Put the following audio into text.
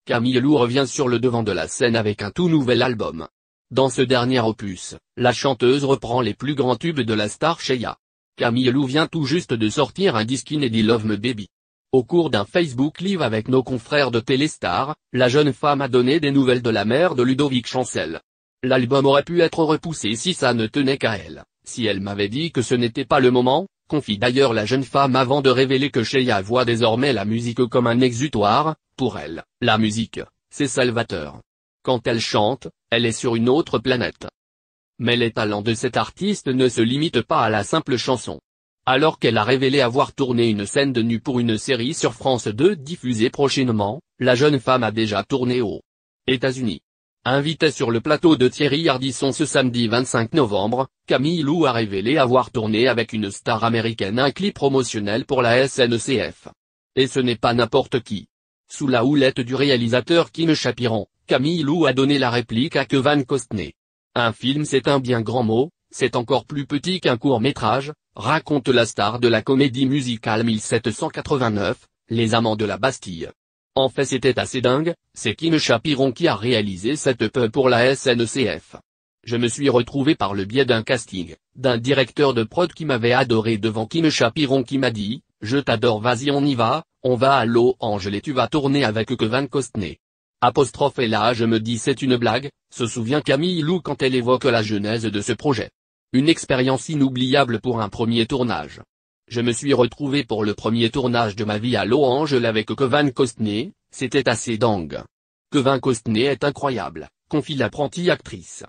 Camille Lou revient sur le devant de la scène avec un tout nouvel album. Dans ce dernier opus, la chanteuse reprend les plus grands tubes de la star Sheya. Camille Lou vient tout juste de sortir un disque inédit Love Me Baby. Au cours d'un Facebook Live avec nos confrères de Téléstar, la jeune femme a donné des nouvelles de la mère de Ludovic Chancel. L'album aurait pu être repoussé si ça ne tenait qu'à elle, si elle m'avait dit que ce n'était pas le moment, confie d'ailleurs la jeune femme avant de révéler que Sheya voit désormais la musique comme un exutoire. Pour elle, la musique, c'est salvateur. Quand elle chante, elle est sur une autre planète. Mais les talents de cette artiste ne se limitent pas à la simple chanson. Alors qu'elle a révélé avoir tourné une scène de nu pour une série sur France 2 diffusée prochainement, la jeune femme a déjà tourné aux États-Unis. Invitée sur le plateau de Thierry Ardisson ce samedi 25 novembre, Camille Lou a révélé avoir tourné avec une star américaine un clip promotionnel pour la SNCF. Et ce n'est pas n'importe qui. Sous la houlette du réalisateur Kim Chapiron, Camille Lou a donné la réplique à Kevin Costner. Un film c'est un bien grand mot, c'est encore plus petit qu'un court-métrage, raconte la star de la comédie musicale 1789, Les Amants de la Bastille. En fait c'était assez dingue, c'est Kim Chapiron qui a réalisé cette pub pour la SNCF. Je me suis retrouvé par le biais d'un casting, d'un directeur de prod qui m'avait adoré devant Kim Chapiron qui m'a dit, je t'adore vas-y on va à Los Angeles et tu vas tourner avec Kevin Costner. Apostrophe et là je me dis c'est une blague, se souvient Camille Lou quand elle évoque la genèse de ce projet. Une expérience inoubliable pour un premier tournage. Je me suis retrouvé pour le premier tournage de ma vie à Los Angeles avec Kevin Costner, c'était assez dingue. Kevin Costner est incroyable, confie l'apprentie actrice.